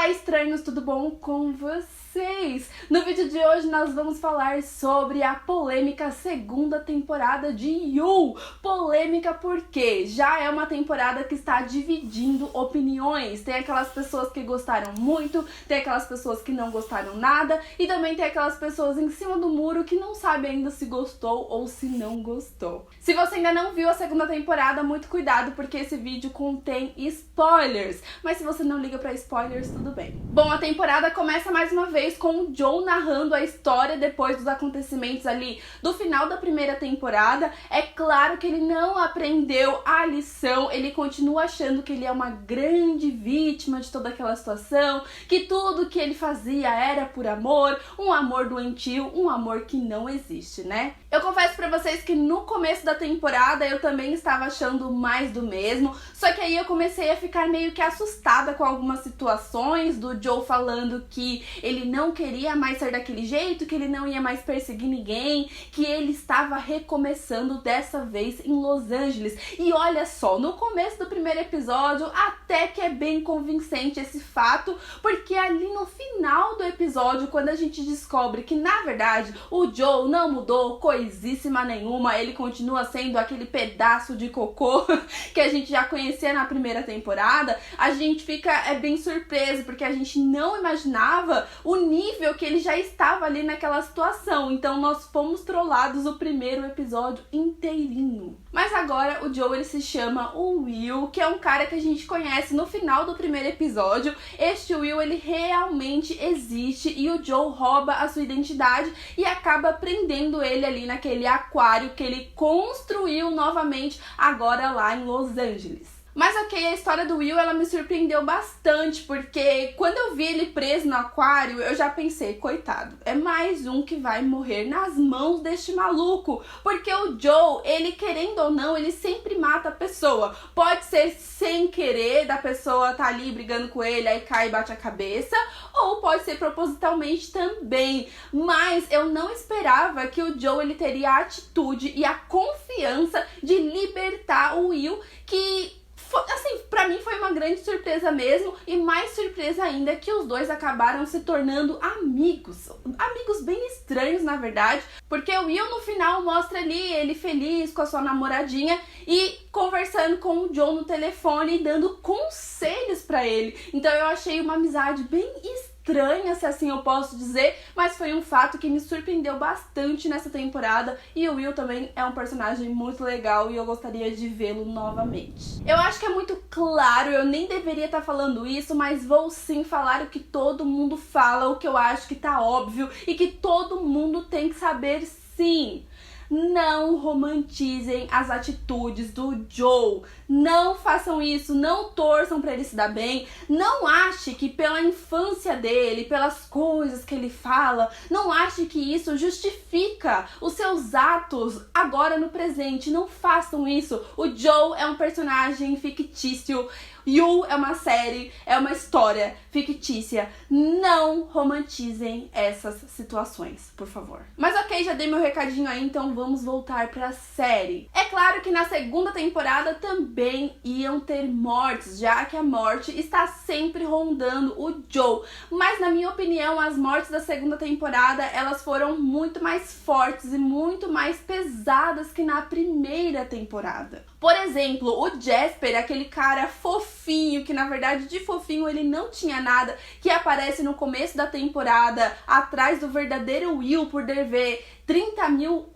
Olá, estranhos, tudo bom com vocês? No vídeo de hoje nós vamos falar sobre a polêmica segunda temporada de You. Polêmica porque já é uma temporada que está dividindo opiniões. Tem aquelas pessoas que gostaram muito, tem aquelas pessoas que não gostaram nada e também tem aquelas pessoas em cima do muro que não sabe ainda se gostou ou se não gostou. Se você ainda não viu a segunda temporada, muito cuidado porque esse vídeo contém spoilers. Mas se você não liga pra spoilers, tudo bem. Bom, a temporada começa mais uma vez com o Joe narrando a história depois dos acontecimentos ali do final da primeira temporada. É claro que ele não aprendeu a lição, ele continua achando que ele é uma grande vítima de toda aquela situação, que tudo que ele fazia era por amor, um amor doentio, um amor que não existe, né? Eu confesso pra vocês que no começo da temporada eu também estava achando mais do mesmo, só que aí eu comecei a ficar meio que assustada com algumas situações do Joe falando que ele não queria mais ser daquele jeito, que ele não ia mais perseguir ninguém, que ele estava recomeçando dessa vez em Los Angeles. E olha só, no começo do primeiro episódio até que é bem convincente esse fato, porque ali no final do episódio, quando a gente descobre que na verdade o Joe não mudou coisíssima nenhuma, ele continua sendo aquele pedaço de cocô que a gente já conhecia na primeira temporada, a gente fica bem surpreso, porque a gente não imaginava o nível que ele já estava ali naquela situação. Então nós fomos trollados o primeiro episódio inteirinho. Mas agora o Joe, ele se chama o Will, que é um cara que a gente conhece no final do primeiro episódio. Este Will, ele realmente existe e o Joe rouba a sua identidade e acaba prendendo ele ali naquele aquário que ele construiu novamente agora lá em Los Angeles. Mas ok, a história do Will, ela me surpreendeu bastante, porque quando eu vi ele preso no aquário, eu já pensei, coitado, é mais um que vai morrer nas mãos deste maluco, porque o Joe, ele querendo ou não, ele sempre mata a pessoa. Pode ser sem querer, da pessoa tá ali brigando com ele, aí cai e bate a cabeça, ou pode ser propositalmente também. Mas eu não esperava que o Joe, ele teria a atitude e a confiança de libertar o Will, que assim, pra mim foi uma grande surpresa mesmo, e mais surpresa ainda que os dois acabaram se tornando amigos bem estranhos na verdade, porque o Will no final mostra ali ele feliz com a sua namoradinha e conversando com o Joe no telefone e dando conselhos pra ele. Então eu achei uma amizade bem estranha, se assim eu posso dizer, mas foi um fato que me surpreendeu bastante nessa temporada, e o Will também é um personagem muito legal e eu gostaria de vê-lo novamente. Eu acho que é muito claro, eu nem deveria estar falando isso, mas vou sim falar o que todo mundo fala, o que eu acho que tá óbvio e que todo mundo tem que saber sim. Não romantizem as atitudes do Joe. Não façam isso, não torçam pra ele se dar bem. Não ache que pela infância dele, pelas coisas que ele fala, não ache que isso justifica os seus atos agora no presente. Não façam isso. O Joe é um personagem fictício. You é uma série, é uma história fictícia. Não romantizem essas situações, por favor. Mas ok, já dei meu recadinho aí, então vamos voltar pra série. É claro que na segunda temporada também iam ter mortes, já que a morte está sempre rondando o Joe. Mas na minha opinião, as mortes da segunda temporada, elas foram muito mais fortes e muito mais pesadas que na primeira temporada. Por exemplo, o Jasper, aquele cara fofinho, que na verdade de fofinho ele não tinha nada, que aparece no começo da temporada atrás do verdadeiro Will por dever $30 mil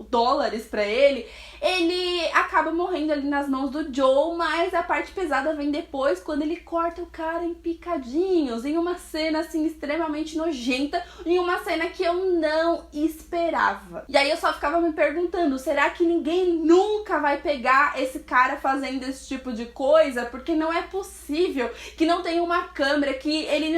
pra ele, ele acaba morrendo ali nas mãos do Joe, mas a parte pesada vem depois, quando ele corta o cara em picadinhos, em uma cena assim extremamente nojenta, em uma cena que eu não esperava. E aí eu só ficava me perguntando, será que ninguém nunca vai pegar esse cara fazendo esse tipo de coisa? Porque não é possível que não tenha uma câmera, que ele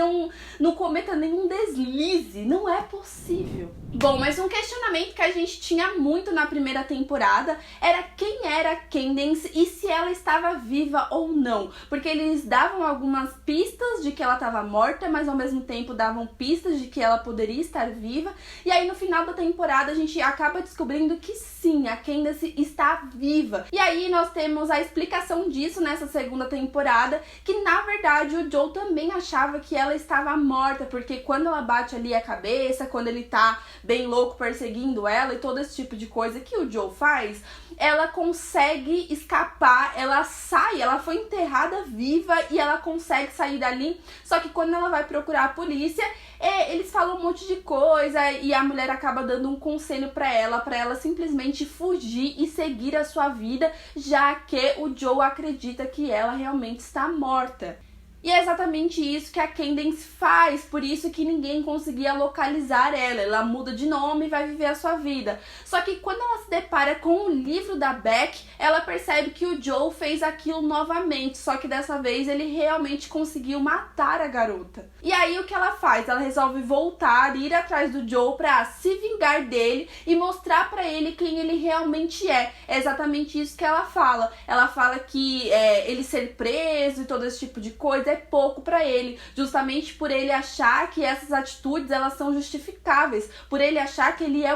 não cometa nenhum deslize, não é possível. Bom, mas um questionamento que a gente tinha muito na primeira temporada era quem era a Candace e se ela estava viva ou não, porque eles davam algumas pistas de que ela estava morta, mas ao mesmo tempo davam pistas de que ela poderia estar viva, e aí no final da temporada a gente acaba descobrindo que sim, a Candace está viva. E aí nós temos temos a explicação disso nessa segunda temporada, que na verdade o Joe também achava que ela estava morta, porque quando ela bate ali a cabeça, quando ele tá bem louco perseguindo ela e todo esse tipo de coisa que o Joe faz, ela consegue escapar, ela sai, ela foi enterrada viva e ela consegue sair dali, só que quando ela vai procurar a polícia, eles falam um monte de coisa e a mulher acaba dando um conselho pra ela simplesmente fugir e seguir a sua vida, já que o Joe acredita que ela realmente está morta. E é exatamente isso que a Candace faz, por isso que ninguém conseguia localizar ela. Ela muda de nome e vai viver a sua vida. Só que quando ela se depara com o livro da Beck, ela percebe que o Joe fez aquilo novamente, só que dessa vez ele realmente conseguiu matar a garota. E aí o que ela faz? Ela resolve voltar, ir atrás do Joe pra se vingar dele e mostrar pra ele quem ele realmente é. É exatamente isso que ela fala. Ela fala que ele ser preso e todo esse tipo de coisa é pouco pra ele, justamente por ele achar que essas atitudes elas são justificáveis, por ele achar que ele é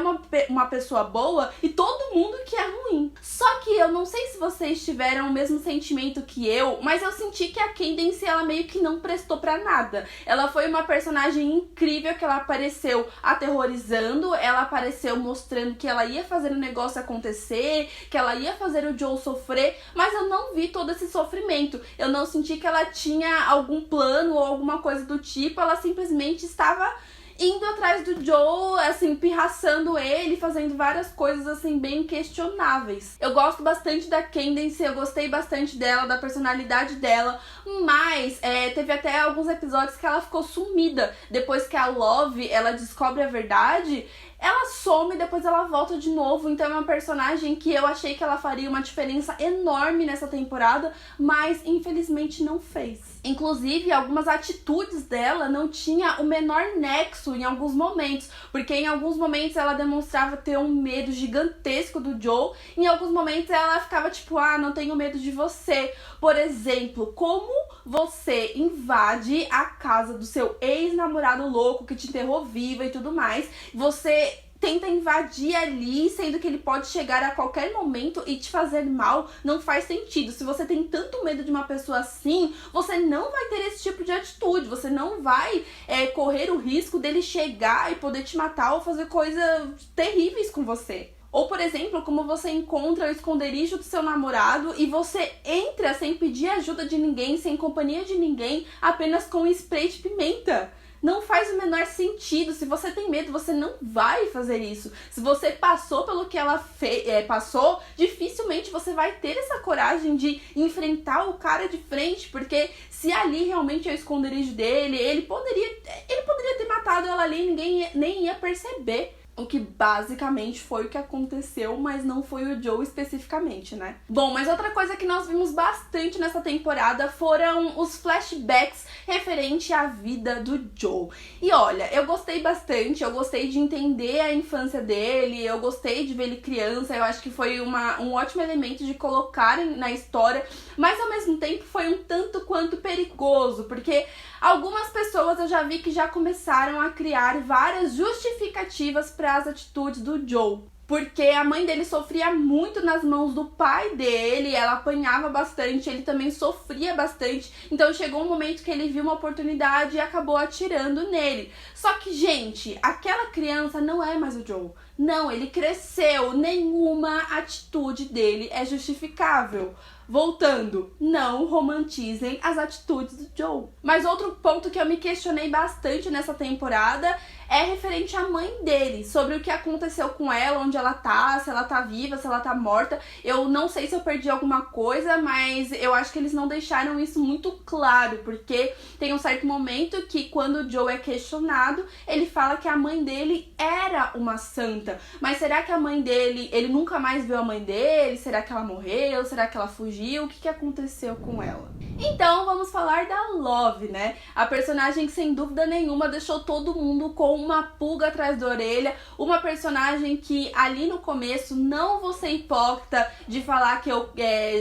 uma pessoa boa e todo mundo que é ruim. Só que eu não sei se vocês tiveram o mesmo sentimento que eu, mas eu senti que a Candace ela meio que não prestou pra nada. Ela foi uma personagem incrível, que ela apareceu aterrorizando, ela apareceu mostrando que ela ia fazer o negócio acontecer, que ela ia fazer o Joe sofrer, mas eu não vi todo esse sofrimento. Eu não senti que ela tinha algum plano ou alguma coisa do tipo, ela simplesmente estava indo atrás do Joe, assim, pirraçando ele, fazendo várias coisas, assim, bem questionáveis. Eu gosto bastante da Candace, eu gostei bastante dela, da personalidade dela, mas teve até alguns episódios que ela ficou sumida. Depois que a Love, ela descobre a verdade, ela some e depois ela volta de novo. Então é uma personagem que eu achei que ela faria uma diferença enorme nessa temporada, mas infelizmente não fez. Inclusive, algumas atitudes dela não tinha o menor nexo em alguns momentos, porque em alguns momentos ela demonstrava ter um medo gigantesco do Joe, em alguns momentos ela ficava tipo, não tenho medo de você. Por exemplo, como você invade a casa do seu ex-namorado louco que te enterrou viva e tudo mais, você tenta invadir ali, sendo que ele pode chegar a qualquer momento e te fazer mal, não faz sentido. Se você tem tanto medo de uma pessoa assim, você não vai ter esse tipo de atitude, você não vai correr o risco dele chegar e poder te matar ou fazer coisas terríveis com você. Ou, por exemplo, como você encontra o esconderijo do seu namorado e você entra sem pedir ajuda de ninguém, sem companhia de ninguém, apenas com um spray de pimenta. Não faz o menor sentido. Se você tem medo, você não vai fazer isso. Se você passou pelo que ela passou, dificilmente você vai ter essa coragem de enfrentar o cara de frente, porque se ali realmente é o esconderijo dele, ele poderia ter matado ela ali e ninguém nem ia perceber. O que basicamente foi o que aconteceu, mas não foi o Joe especificamente, né? Bom, mas outra coisa que nós vimos bastante nessa temporada foram os flashbacks referente à vida do Joe. E olha, eu gostei bastante, eu gostei de entender a infância dele, eu gostei de ver ele criança, eu acho que foi um ótimo elemento de colocarem na história, mas ao mesmo tempo foi um tanto quanto perigoso, porque algumas pessoas eu já vi que já começaram a criar várias justificativas para as atitudes do Joe. Porque a mãe dele sofria muito nas mãos do pai dele, ela apanhava bastante, ele também sofria bastante. Então chegou um momento que ele viu uma oportunidade e acabou atirando nele. Só que, gente, aquela criança não é mais o Joe. Não, ele cresceu, nenhuma atitude dele é justificável. Voltando, não romantizem as atitudes do Joe. Mas outro ponto que eu me questionei bastante nessa temporada é referente à mãe dele, sobre o que aconteceu com ela, onde ela tá, se ela tá viva, se ela tá morta. Eu não sei se eu perdi alguma coisa, mas eu acho que eles não deixaram isso muito claro, porque tem um certo momento que quando o Joe é questionado, ele fala que a mãe dele era uma santa. Mas será que a mãe dele, ele nunca mais viu a mãe dele? Será que ela morreu? Será que ela fugiu? fugir, o que aconteceu com ela. Então vamos falar da Love, né? A personagem que sem dúvida nenhuma deixou todo mundo com uma pulga atrás da orelha, uma personagem que ali no começo, não vou ser hipócrita de falar que eu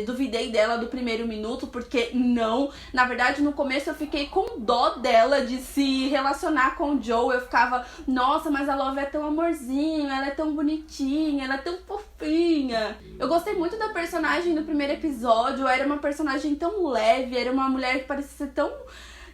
duvidei dela do primeiro minuto, porque não, na verdade no começo eu fiquei com dó dela de se relacionar com o Joe. Eu ficava, nossa, mas a Love é tão amorzinho, ela é tão bonitinha, ela é tão fofinha. Eu gostei muito da personagem no primeiro episódio, era uma personagem tão leve, era uma mulher que parecia ser tão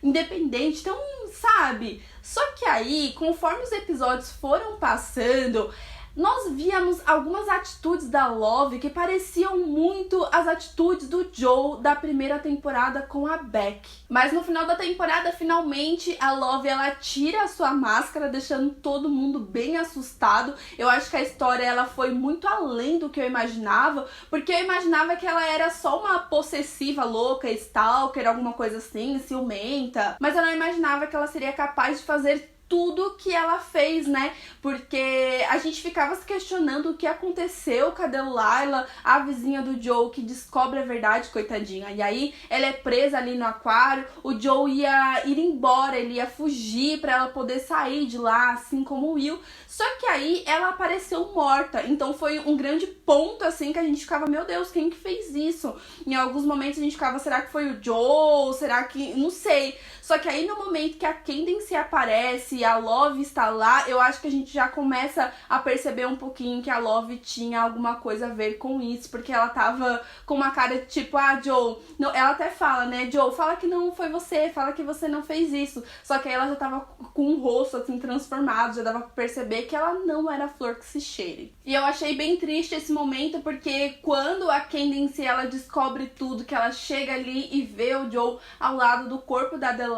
independente, tão, sabe? Só que aí, conforme os episódios foram passando, nós víamos algumas atitudes da Love que pareciam muito as atitudes do Joe da primeira temporada com a Beck. Mas no final da temporada, finalmente, a Love ela tira a sua máscara, deixando todo mundo bem assustado. Eu acho que a história ela foi muito além do que eu imaginava, porque eu imaginava que ela era só uma possessiva louca, stalker, alguma coisa assim, ciumenta. Mas eu não imaginava que ela seria capaz de fazer tudo que ela fez, né? Porque a gente ficava se questionando o que aconteceu com a Delilah, a vizinha do Joe, que descobre a verdade, coitadinha. E aí ela é presa ali no aquário, o Joe ia ir embora, ele ia fugir pra ela poder sair de lá, assim como o Will. Só que aí ela apareceu morta, então foi um grande ponto, assim, que a gente ficava, meu Deus, quem que fez isso? Em alguns momentos a gente ficava, será que foi o Joe? Será que... não sei. Só que aí no momento que a Candace aparece e a Love está lá, eu acho que a gente já começa a perceber um pouquinho que a Love tinha alguma coisa a ver com isso, porque ela tava com uma cara de tipo, ah, Joe, não, ela até fala, né, Joe, fala que não foi você, fala que você não fez isso. Só que aí ela já tava com o rosto assim transformado, já dava pra perceber que ela não era flor que se cheire. E eu achei bem triste esse momento, porque quando a Candace ela descobre tudo, que ela chega ali e vê o Joe ao lado do corpo da Delilah,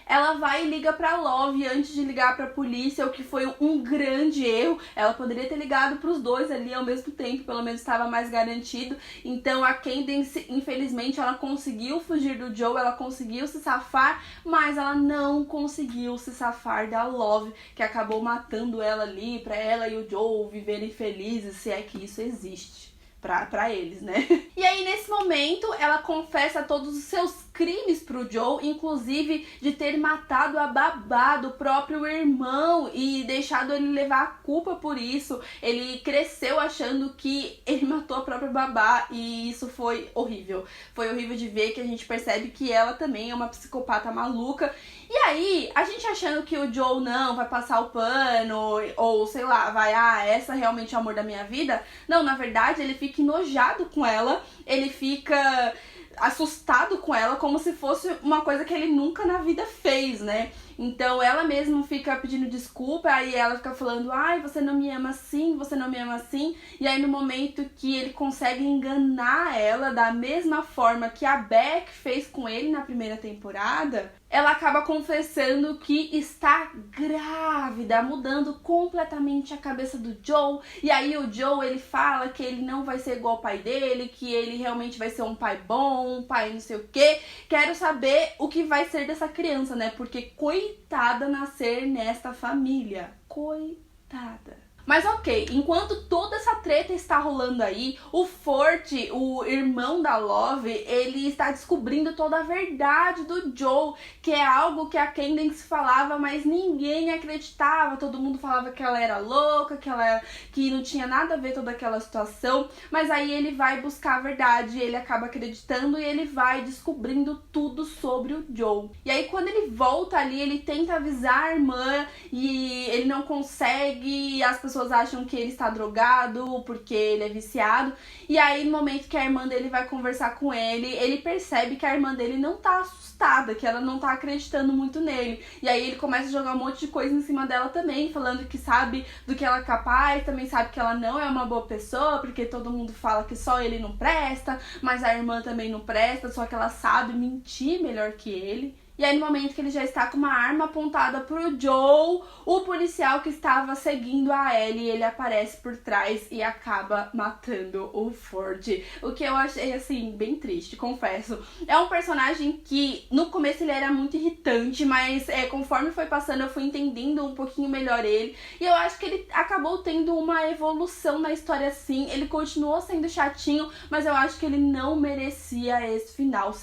ela vai e liga pra Love antes de ligar pra polícia, o que foi um grande erro. Ela poderia ter ligado pros dois ali ao mesmo tempo, pelo menos estava mais garantido. Então a Candace, infelizmente, ela conseguiu fugir do Joe, ela conseguiu se safar, mas ela não conseguiu se safar da Love, que acabou matando ela ali, pra ela e o Joe viverem felizes, se é que isso existe pra eles, né? E aí, nesse momento, ela confessa todos os seus crimes pro Joe, inclusive de ter matado a babá do próprio irmão e deixado ele levar a culpa por isso. Ele cresceu achando que ele matou a própria babá e isso foi horrível. Foi horrível de ver, que a gente percebe que ela também é uma psicopata maluca. E aí, a gente achando que o Joe não vai passar o pano, ou sei lá, vai, essa realmente é o amor da minha vida. Não, na verdade, ele fica enojado com ela, ele fica assustado com ela, como se fosse uma coisa que ele nunca na vida fez, né? Então ela mesma fica pedindo desculpa, aí ela fica falando, ai, você não me ama assim, você não me ama assim. E aí no momento que ele consegue enganar ela da mesma forma que a Beck fez com ele na primeira temporada, ela acaba confessando que está grávida, mudando completamente a cabeça do Joe. E aí o Joe, ele fala que ele não vai ser igual ao pai dele, que ele realmente vai ser um pai bom, um pai não sei o quê. Quero saber o que vai ser dessa criança, né? Porque coitada nascer nesta família. Coitada. Mas ok, enquanto toda essa treta está rolando aí, o Forte, o irmão da Love, ele está descobrindo toda a verdade do Joe, que é algo que a Candace falava, mas ninguém acreditava. Todo mundo falava que ela era louca, que não tinha nada a ver toda aquela situação. Mas aí ele vai buscar a verdade, ele acaba acreditando e ele vai descobrindo tudo sobre o Joe. E aí quando ele volta ali, ele tenta avisar a irmã e ele não consegue, as pessoas acham que ele está drogado porque ele é viciado. E aí no momento que a irmã dele vai conversar com ele, ele percebe que a irmã dele não tá assustada, que ela não tá acreditando muito nele. E aí ele começa a jogar um monte de coisa em cima dela também, falando que sabe do que ela é capaz, também sabe que ela não é uma boa pessoa, porque todo mundo fala que só ele não presta, mas a irmã também não presta, só que ela sabe mentir melhor que ele. E aí, no momento que ele já está com uma arma apontada pro Joe, o policial que estava seguindo a Ellie, ele aparece por trás e acaba matando o Ford. O que eu achei, assim, bem triste, confesso. É um personagem que, no começo, ele era muito irritante, mas conforme foi passando, eu fui entendendo um pouquinho melhor ele. E eu acho que ele acabou tendo uma evolução na história, sim. Ele continuou sendo chatinho, mas eu acho que ele não merecia esse final.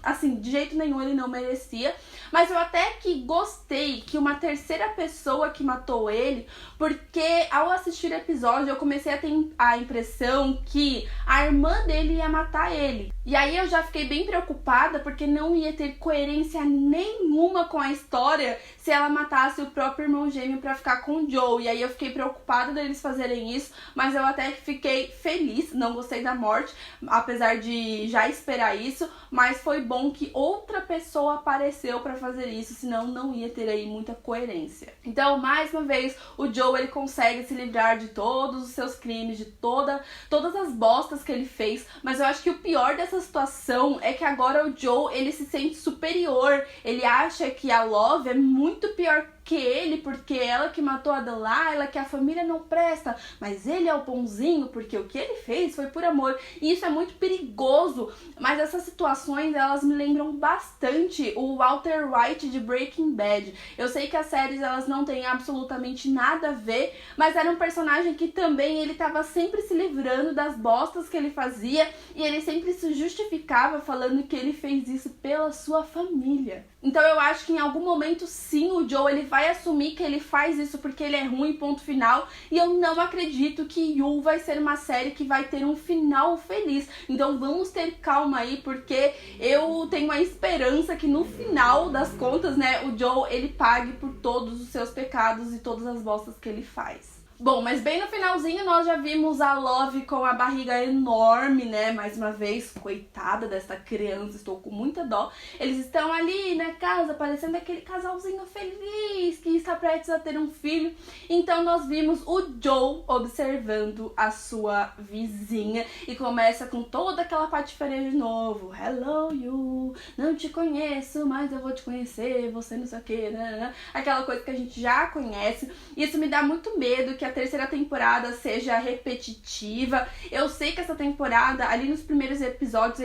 Assim, de jeito nenhum ele não merecia. Mas eu até que gostei que uma terceira pessoa que matou ele, porque ao assistir o episódio eu comecei a ter a impressão que a irmã dele ia matar ele. E aí eu já fiquei bem preocupada porque não ia ter coerência nenhuma com a história se ela matasse o próprio irmão gêmeo pra ficar com o Joe. E aí eu fiquei preocupada deles fazerem isso, mas eu até que fiquei feliz, não gostei da morte, apesar de já esperar isso, mas foi bom que outra pessoa apareceu pra fazer isso, senão não ia ter aí muita coerência. Então, mais uma vez, o Joe ele consegue se livrar de todos os seus crimes, de todas as bostas que ele fez, mas eu acho que o pior dessa situação é que agora o Joe ele se sente superior, ele acha que a Love é muito pior que ele, porque ela que matou a Delilah, que a família não presta, mas ele é o bonzinho, porque o que ele fez foi por amor, e isso é muito perigoso, mas essas situações, elas me lembram bastante o Walter White de Breaking Bad. Eu sei que as séries, elas não têm absolutamente nada a ver, mas era um personagem que também, ele tava sempre se livrando das bostas que ele fazia, e ele sempre se justificava falando que ele fez isso pela sua família. Então eu acho que em algum momento sim, o Joe ele vai assumir que ele faz isso porque ele é ruim, ponto final. E eu não acredito que You vai ser uma série que vai ter um final feliz. Então vamos ter calma aí, porque eu tenho a esperança que no final das contas, né, o Joe ele pague por todos os seus pecados e todas as bostas que ele faz. Bom, mas bem no finalzinho nós já vimos a Love com a barriga enorme, né? Mais uma vez, coitada dessa criança, estou com muita dó. Eles estão ali na casa, parecendo aquele casalzinho feliz que está prestes a ter um filho. Então nós vimos o Joe observando a sua vizinha e começa com toda aquela patifaria de novo. Hello, you, não te conheço, mas eu vou te conhecer, você não sei o que, né? Aquela coisa que a gente já conhece. Isso me dá muito medo que a terceira temporada seja repetitiva. Eu sei que essa temporada, ali nos primeiros episódios,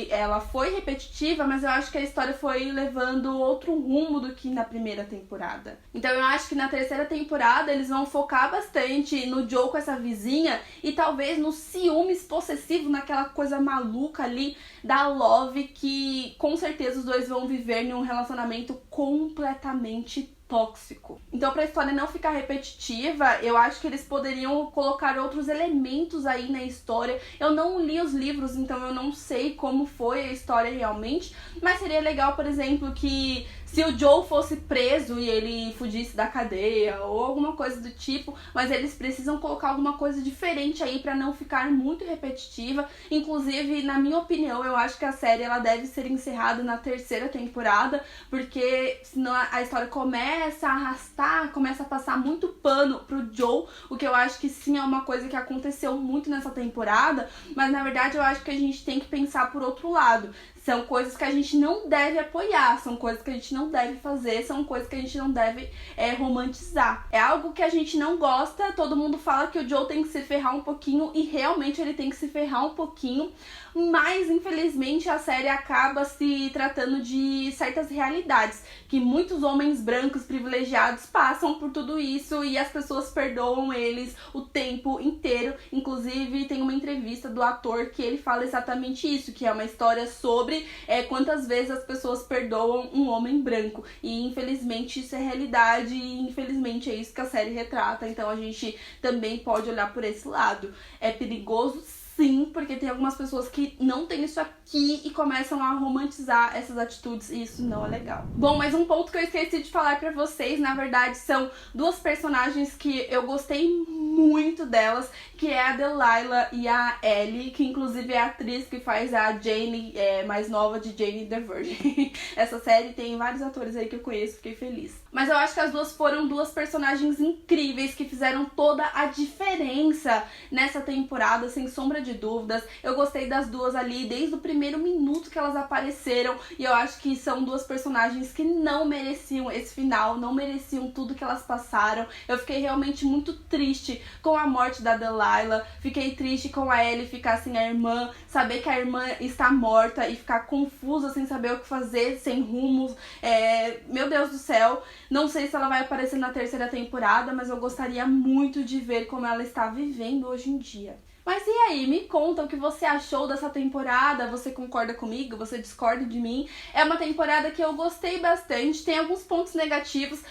ela foi repetitiva, mas eu acho que a história foi levando outro rumo do que na primeira temporada. Então eu acho que na terceira temporada eles vão focar bastante no Joe com essa vizinha e talvez no ciúmes possessivo, naquela coisa maluca ali da Love, que com certeza os dois vão viver em um relacionamento completamente tóxico. Então, pra história não ficar repetitiva, eu acho que eles poderiam colocar outros elementos aí na história. Eu não li os livros, então eu não sei como foi a história realmente, mas seria legal, por exemplo, que se o Joe fosse preso e ele fugisse da cadeia ou alguma coisa do tipo, mas eles precisam colocar alguma coisa diferente aí pra não ficar muito repetitiva. Inclusive, na minha opinião, eu acho que a série ela deve ser encerrada na terceira temporada, porque senão a história começa a arrastar, começa a passar muito pano pro Joe, o que eu acho que sim é uma coisa que aconteceu muito nessa temporada, mas na verdade eu acho que a gente tem que pensar por outro lado. São coisas que a gente não deve apoiar, são coisas que a gente não deve fazer, são coisas que a gente não deve romantizar. É algo que a gente não gosta, todo mundo fala que o Joe tem que se ferrar um pouquinho, e realmente ele tem que se ferrar um pouquinho, mas infelizmente a série acaba se tratando de certas realidades, que muitos homens brancos privilegiados passam por tudo isso e as pessoas perdoam eles o tempo inteiro. Inclusive tem uma entrevista do ator que ele fala exatamente isso, que é uma história sobre quantas vezes as pessoas perdoam um homem branco, e infelizmente isso é realidade, e infelizmente é isso que a série retrata. Então a gente também pode olhar por esse lado. É perigoso sim, porque tem algumas pessoas que não tem isso aqui e começam a romantizar essas atitudes, e isso não é legal. Bom, mas um ponto que eu esqueci de falar pra vocês, na verdade, são duas personagens que eu gostei muito delas, que é a Delilah e a Ellie, que inclusive é a atriz que faz a Jane mais nova de Jane the Virgin. Essa série tem vários atores aí que eu conheço, fiquei feliz. Mas eu acho que as duas foram duas personagens incríveis que fizeram toda a diferença nessa temporada, sem sombra de dúvidas. Eu gostei das duas ali desde o primeiro minuto que elas apareceram, e eu acho que são duas personagens que não mereciam esse final, não mereciam tudo que elas passaram. Eu fiquei realmente muito triste com a morte da Delilah, fiquei triste com a Ellie ficar sem a irmã, saber que a irmã está morta e ficar confusa sem saber o que fazer, sem rumos. Meu Deus do céu, não sei se ela vai aparecer na terceira temporada, mas eu gostaria muito de ver como ela está vivendo hoje em dia. Mas e aí, me conta o que você achou dessa temporada, você concorda comigo, você discorda de mim? É uma temporada que eu gostei bastante, tem alguns pontos negativos,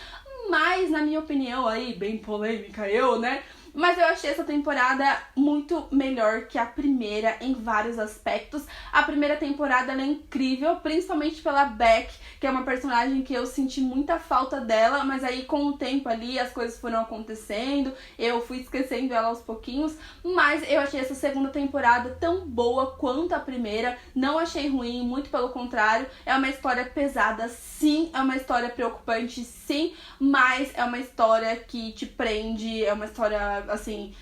mas na minha opinião aí, bem polêmica né? Mas eu achei essa temporada muito melhor que a primeira em vários aspectos. A primeira temporada ela é incrível, principalmente pela Beck, que é uma personagem que eu senti muita falta dela, mas aí com o tempo ali as coisas foram acontecendo, eu fui esquecendo ela aos pouquinhos, mas eu achei essa segunda temporada tão boa quanto a primeira, não achei ruim, muito pelo contrário, é uma história pesada sim, é uma história preocupante sim, mas é uma história que te prende, é uma história assim,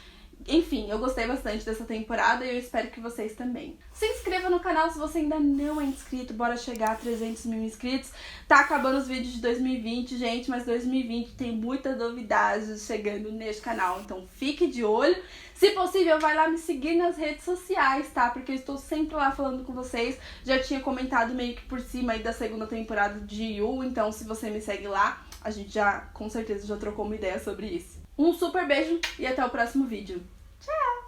enfim, eu gostei bastante dessa temporada e eu espero que vocês também. Se inscreva no canal se você ainda não é inscrito, bora chegar a 300 mil inscritos. Tá acabando os vídeos de 2020, gente, mas 2020 tem muitas novidades chegando neste canal, então fique de olho. Se possível, vai lá me seguir nas redes sociais, tá? Porque eu estou sempre lá falando com vocês. Já tinha comentado meio que por cima aí da segunda temporada de You, então se você me segue lá, a gente já, com certeza, já trocou uma ideia sobre isso. Um super beijo e até o próximo vídeo. Tchau!